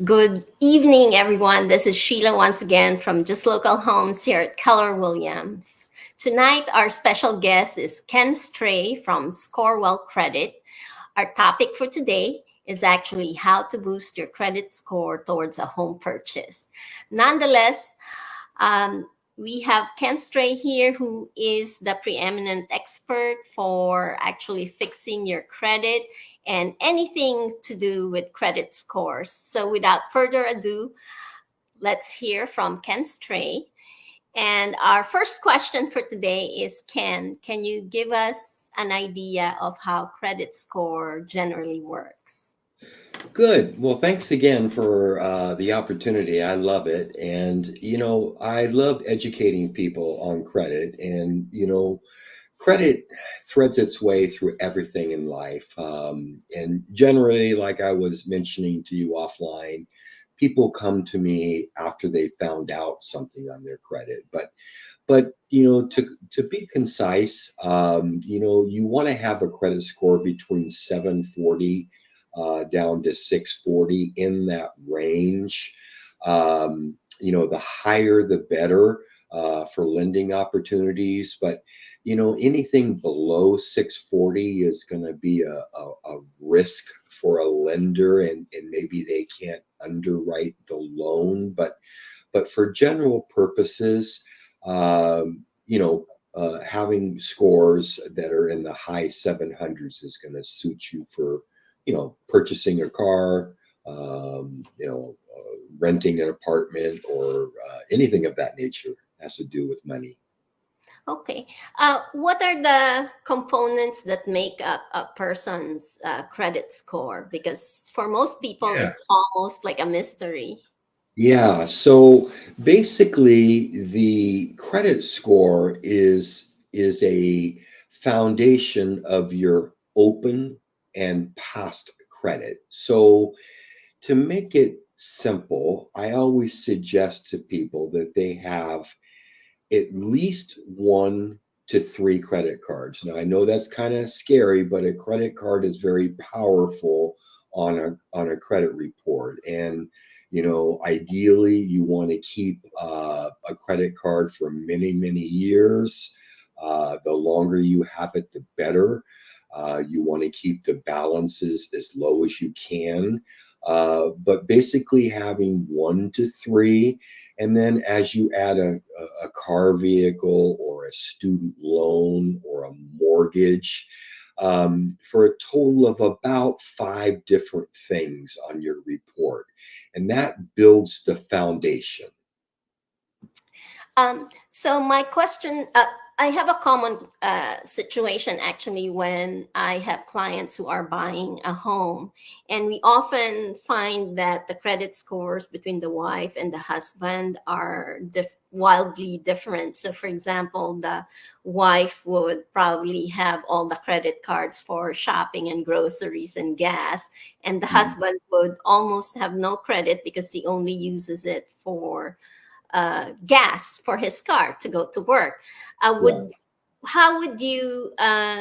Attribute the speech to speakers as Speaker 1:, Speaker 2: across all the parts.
Speaker 1: Good evening, everyone. This is Sheila once again from Just Local Homes here at Keller Williams. Tonight, our special guest is Ken Stray from Scorewell Credit. Our topic for today is actually how to boost your credit score towards a home purchase. Nonetheless, um, we have Ken Stray here, who is the preeminent expert for actually fixing your credit and anything to do with credit scores. So, without further ado, let's hear from Ken Stray. And our first question for today is Ken, can you give us an idea of how credit score generally works?
Speaker 2: Good. Well, thanks again for the opportunity. I love it. And, I love educating people on credit. And, credit threads its way through everything in life. And generally, like I was mentioning to you offline, people come to me after they found out something on their credit. But to be concise, you want to have a credit score between 740 down to 640 in that range. The higher the better for lending opportunities, but anything below 640 is going to be a risk for a lender, and maybe they can't underwrite the loan. But for general purposes, having scores that are in the high 700s is going to suit you for, purchasing a car, renting an apartment, or anything of that nature has to do with money.
Speaker 1: Okay. What are the components that make up a person's credit score? Because for most people,
Speaker 2: Yeah.
Speaker 1: it's almost like a mystery.
Speaker 2: Yeah, so basically the credit score is a foundation of your open and past credit. So to make it simple, I always suggest to people that they have at least 1 to 3 credit cards. Now I know that's kind of scary, but a credit card is very powerful on a credit report. And ideally, you want to keep a credit card for many, many years. The longer you have it, the better. You want to keep the balances as low as you can. But basically, having 1 to 3, and then as you add a car vehicle or a student loan or a mortgage, for a total of about 5 different things on your report. And that builds the foundation.
Speaker 1: So my question, I have a common situation actually when I have clients who are buying a home, and we often find that the credit scores between the wife and the husband are wildly different. So, for example, the wife would probably have all the credit cards for shopping and groceries and gas, and the
Speaker 2: Mm.
Speaker 1: husband would almost have no credit because he only uses it for gas for his car to go to work. Would
Speaker 2: Right.
Speaker 1: How would you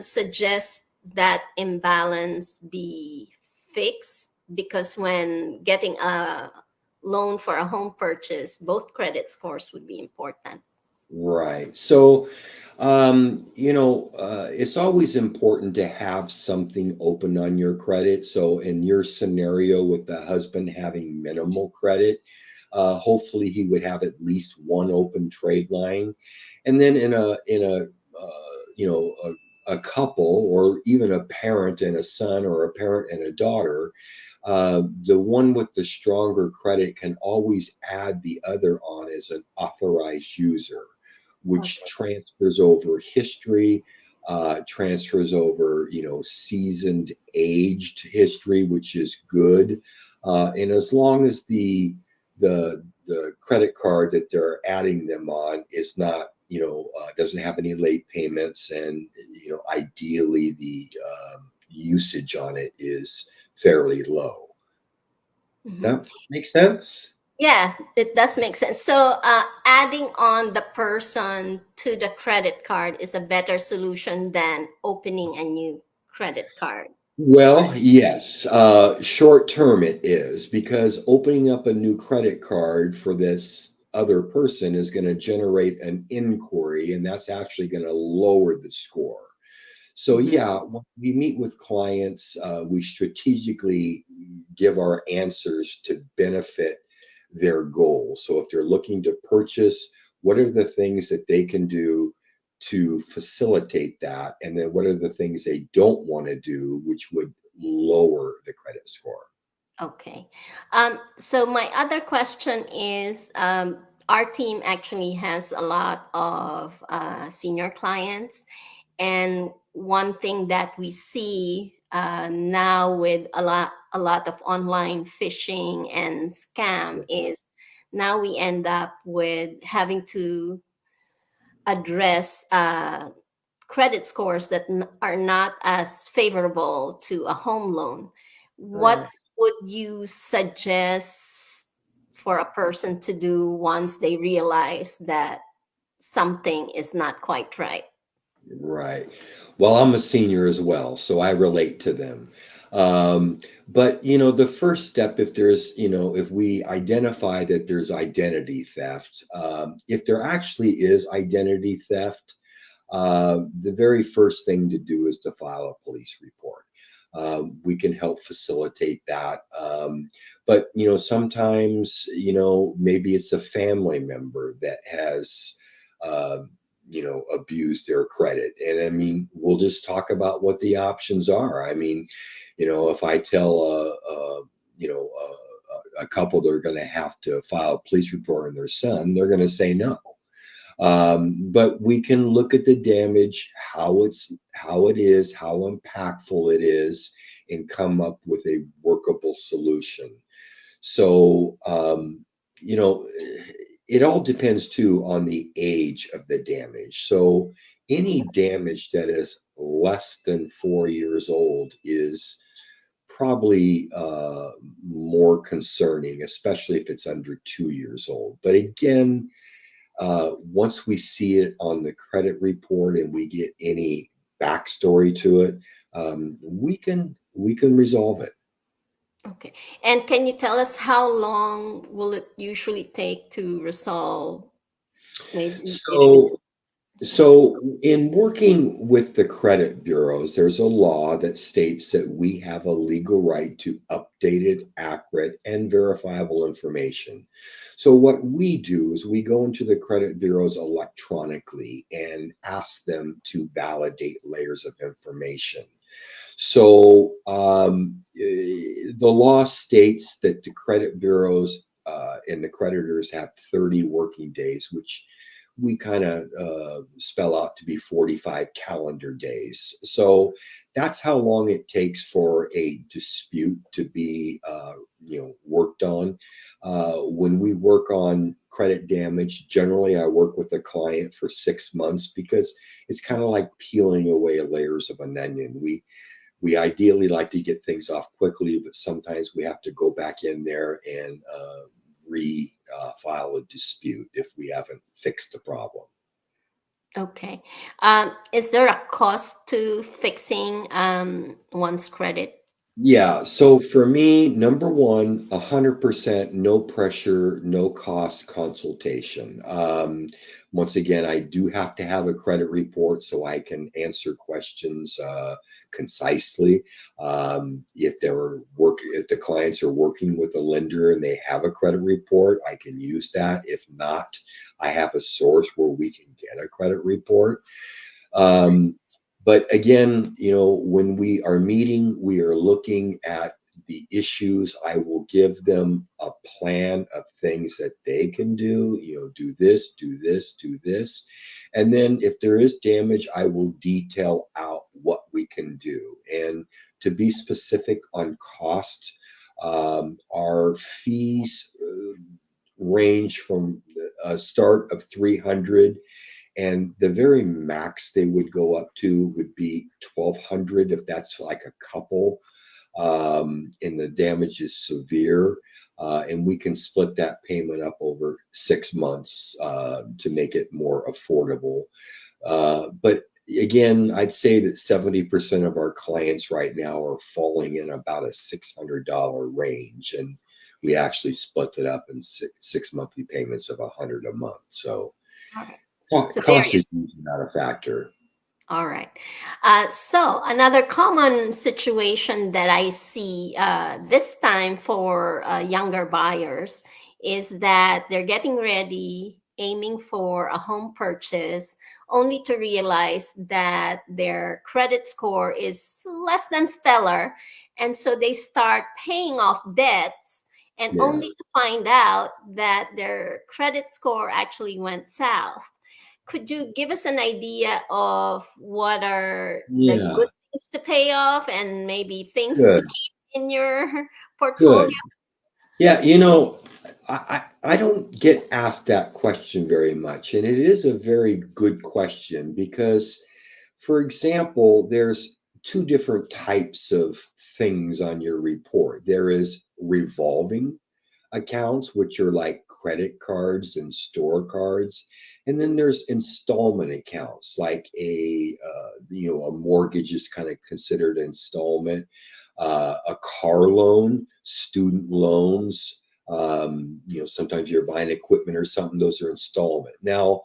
Speaker 1: suggest that imbalance be fixed? Because when getting a loan for a home purchase, both credit scores would be important.
Speaker 2: Right. So, it's always important to have something open on your credit. So, in your scenario with the husband having minimal credit, hopefully he would have at least one open trade line. And then in a couple, or even a parent and a son, or a parent and a daughter, the one with the stronger credit can always add the other on as an authorized user, which
Speaker 1: Okay.
Speaker 2: transfers over history, transfers over, seasoned, aged history, which is good. And as long as the credit card that they're adding them on is not, doesn't have any late payments, and ideally the usage on it is fairly low.
Speaker 1: Mhm.
Speaker 2: That makes sense?
Speaker 1: Yeah, it does make sense. So, adding on the person to the credit card is a better solution than opening a new credit card.
Speaker 2: Well, yes. Short term it is because opening up a new credit card for this other person is going to generate an inquiry, and that's actually going to lower the score. So
Speaker 1: Mhm.
Speaker 2: yeah, when we meet with clients, we strategically give our answers to benefit their goals. So if they're looking to purchase, what are the things that they can do to facilitate that? And then what are the things they don't want to do, which would lower the credit score?
Speaker 1: Okay. So my other question is, our team actually has a lot of senior clients, and one thing that we see now with a lot of online phishing and scam is now we end up with having to address credit scores that are not as favorable to a home loan. What
Speaker 2: Right.
Speaker 1: would you suggest for a person to do once they realize that something is not quite right?
Speaker 2: Right. Well, I'm a senior as well, so I relate to them. Um, but the first step, if there's, if we identify that there's identity theft, if there actually is identity theft, the very first thing to do is to file a police report. We can help facilitate that. But sometimes, maybe it's a family member that has um, abuse their credit. And I mean, we'll just talk about what the options are. I mean, if I tell a couple they're going to have to file a police report on their son, they're going to say no. But we can look at the damage, how it is, how impactful it is, and come up with a workable solution. So, it all depends too on the age of the damage. So, any damage that is less than 4 years old is probably more concerning, especially if it's under 2 years old. But again, once we see it on the credit report and we get any backstory to it, we can resolve it.
Speaker 1: Okay. And can you tell us how long will it usually take to resolve maybe issues?
Speaker 2: So So, in working with the credit bureaus, there's a law that states that we have a legal right to updated, accurate, and verifiable information. So, what we do is we go into the credit bureaus electronically and ask them to validate layers of information. So, the law states that the credit bureaus and the creditors have 30 working days, which we kind of spell out to be 45 calendar days. So that's how long it takes for a dispute to be, worked on. When we work on credit damage, generally I work with a client for 6 months because it's kind of like peeling away layers of an onion. We ideally like to get things off quickly, but sometimes we have to go back in there and file a dispute if we haven't fixed the problem.
Speaker 1: Okay. Is there a cost to fixing one's credit?
Speaker 2: Yeah, so for me, number one, 100% no pressure, no cost consultation. Once again, I do have to have a credit report so I can answer questions concisely. If the clients are working with a lender and they have a credit report, I can use that. If not, I have a source where we can get a credit report. Um, but again, when we are meeting, we are looking at the issues. I will give them a plan of things that they can do, do this, do this, do this. And then if there is damage, I will detail out what we can do. And to be specific on cost, our fees range from a start of 300, and the very max they would go up to would be 1,200 if that's like a couple, and the damage is severe. And we can split that payment up over 6 months to make it more affordable. But again, I'd say that 70% of our clients right now are falling in about a $600 range, and we actually split it up in six monthly payments of 100 a month. So
Speaker 1: All right. So
Speaker 2: cost
Speaker 1: very
Speaker 2: is usually not a factor.
Speaker 1: all right. So another common situation that I see this time for younger buyers is that they're getting ready, aiming for a home purchase, only to realize that their credit score is less than stellar. And so they start paying off debts and
Speaker 2: Yeah,
Speaker 1: only to find out that their credit score actually went south. Could you give us an idea of what are the good
Speaker 2: yeah,
Speaker 1: things to pay off and maybe things to
Speaker 2: good,
Speaker 1: keep in your portfolio?
Speaker 2: good. Yeah, I don't get asked that question very much, and it is a very good question because, for example, there's two different types of things on your report. There is revolving accounts, which are like credit cards and store cards. And then there's installment accounts, like a mortgage is kind of considered installment, a car loan, student loans. Sometimes you're buying equipment or something; those are installment. Now,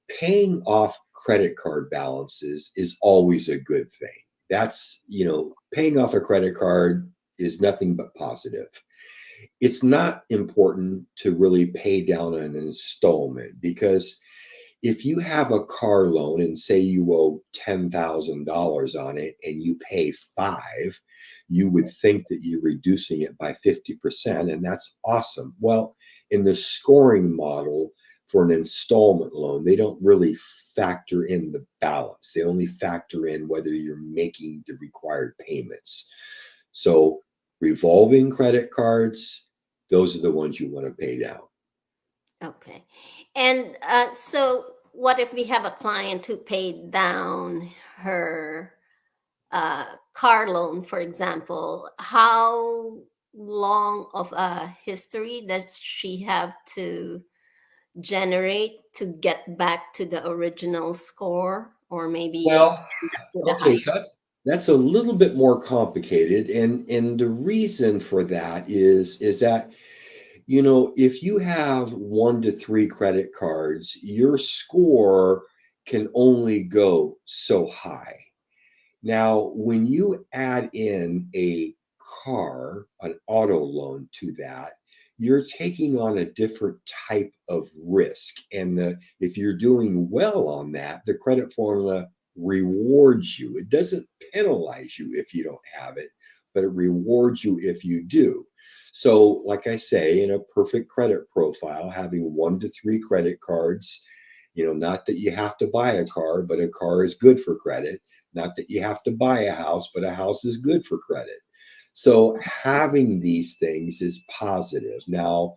Speaker 2: paying off credit card balances is always a good thing. Paying off a credit card is nothing but positive. It's not important to really pay down an installment because if you have a car loan and say you owe $10,000 on it and you pay five, you would think that you're reducing it by 50%, and that's awesome. Well, in the scoring model for an installment loan, they don't really factor in the balance. They only factor in whether you're making the required payments. So revolving credit cards, those are the ones you want to pay down.
Speaker 1: Okay. And so, what if we have a client who paid down her car loan, for example? How long of a history does she have to generate to get back to the original score, or maybe
Speaker 2: Well,
Speaker 1: end up with a
Speaker 2: okay,
Speaker 1: higher?
Speaker 2: so that's a little bit more complicated, and the reason for that is that if you have 1 to 3 credit cards, your score can only go so high. Now, when you add in a car, an auto loan to that, you're taking on a different type of risk. And if you're doing well on that, the credit formula rewards you. It doesn't penalize you if you don't have it, but it rewards you if you do. So, like I say, in a perfect credit profile, having 1 to 3 credit cards, not that you have to buy a car, but a car is good for credit. Not that you have to buy a house, but a house is good for credit. So having these things is positive. Now,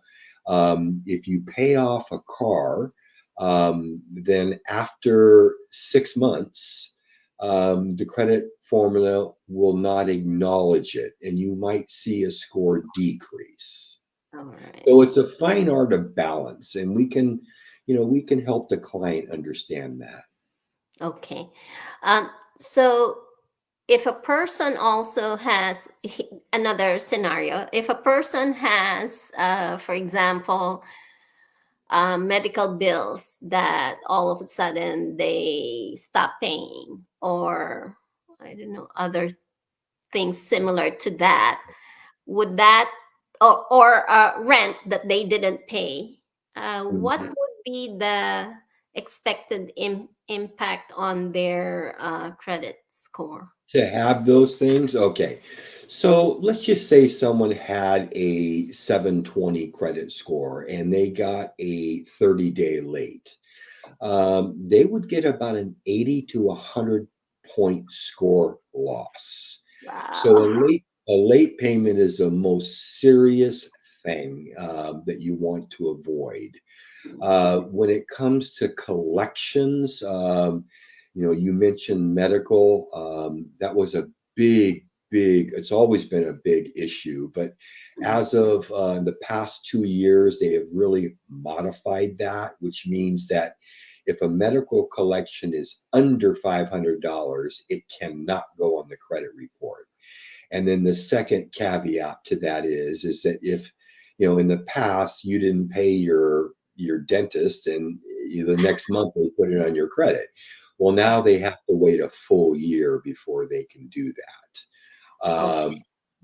Speaker 2: if you pay off a car, then after 6 months, the credit formula will not acknowledge it, and you might see a score decrease.
Speaker 1: All right.
Speaker 2: So it's a fine art of balance, and we can help the client understand that.
Speaker 1: Okay. Um, so if a person also has another scenario, if a person has, for example, medical bills that all of a sudden they stop paying, or I don't know, other things similar to that, would that, or rent that they didn't pay, what
Speaker 2: Mhm.
Speaker 1: would be the expected impact on their credit score?
Speaker 2: To have those things, okay. So let's just say someone had a 720 credit score and they got a 30-day late. They would get about an 80 to 100 point score loss. So
Speaker 1: Wow.
Speaker 2: a late payment is the most serious thing that you want to avoid. When it comes to collections, you mentioned medical. That was a big, it's always been a big issue. But as of the past 2 years, they have really modified that, which means that if a medical collection is under $500, it cannot go on the credit report. And then the second caveat to that is that if, in the past you didn't pay your dentist and the next month they put it on your credit. Well, now they have to wait a full year before they can do that.
Speaker 1: Okay.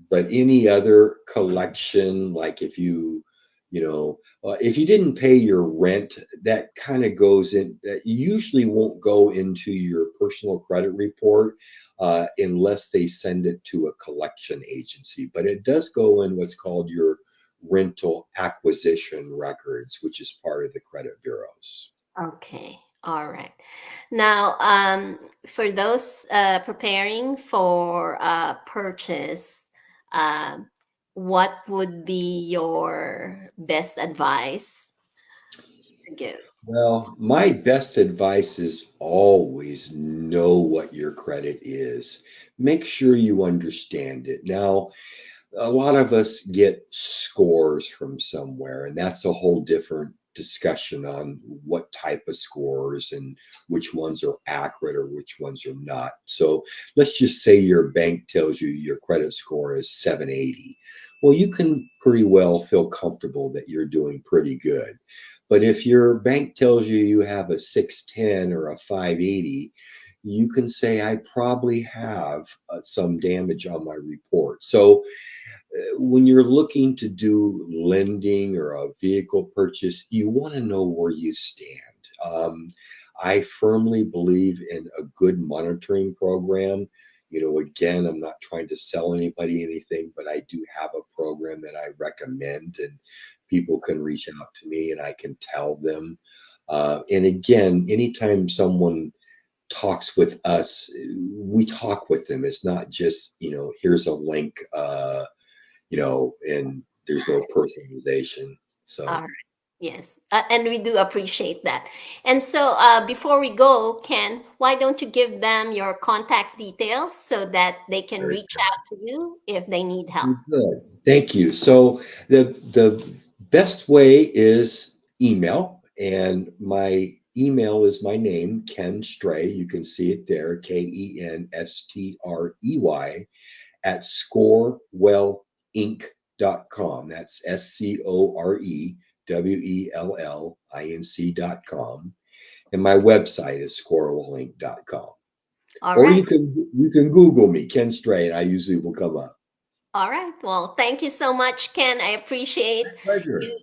Speaker 2: But any other collection, like if you didn't pay your rent, that kind of goes in, that usually won't go into your personal credit report unless they send it to a collection agency. But it does go in what's called your rental acquisition records, which is part of the credit bureaus.
Speaker 1: Okay. All right. Now, for those preparing for purchase, um, what would be your best advice to give?
Speaker 2: Well, my best advice is always know what your credit is. Make sure you understand it. Now, a lot of us get scores from somewhere, and that's a whole different discussion on what type of scores and which ones are accurate or which ones are not. So let's just say your bank tells you your credit score is 780. Well, you can pretty well feel comfortable that you're doing pretty good. But if your bank tells you you have a 610 or a 580, you can say, I probably have some damage on my report. So when you're looking to do lending or a vehicle purchase, you want to know where you stand. I firmly believe in a good monitoring program. Again, I'm not trying to sell anybody anything, but I do have a program that I recommend, and people can reach out to me and I can tell them. And again, anytime someone talks with us, we talk with them. It's not just, here's a link. And there's no personalization.
Speaker 1: All
Speaker 2: So
Speaker 1: right. Yes. And we do appreciate that. And so before we go, Ken, why don't you give them your contact details so that they can
Speaker 2: very
Speaker 1: reach out to you if they need help?
Speaker 2: good. Thank you. So the best way is email, and my email is my name, Ken Stray. You can see it there, KENSTREY at scorewellinc.com. That's SCOREWELLINC.com. And my website is scorewellinc.com.
Speaker 1: All
Speaker 2: Or
Speaker 1: right.
Speaker 2: you can Google me, Ken Stray, and I usually will come up.
Speaker 1: All right. Well, thank you so much, Ken. I appreciate
Speaker 2: Pleasure.
Speaker 1: you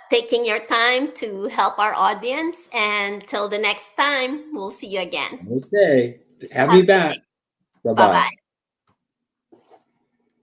Speaker 1: taking your time to help our audience. And till the next time, we'll see you again.
Speaker 2: Okay. Have
Speaker 1: Have
Speaker 2: me
Speaker 1: a good
Speaker 2: back.
Speaker 1: day.
Speaker 2: Bye
Speaker 1: Bye
Speaker 2: bye.
Speaker 1: bye.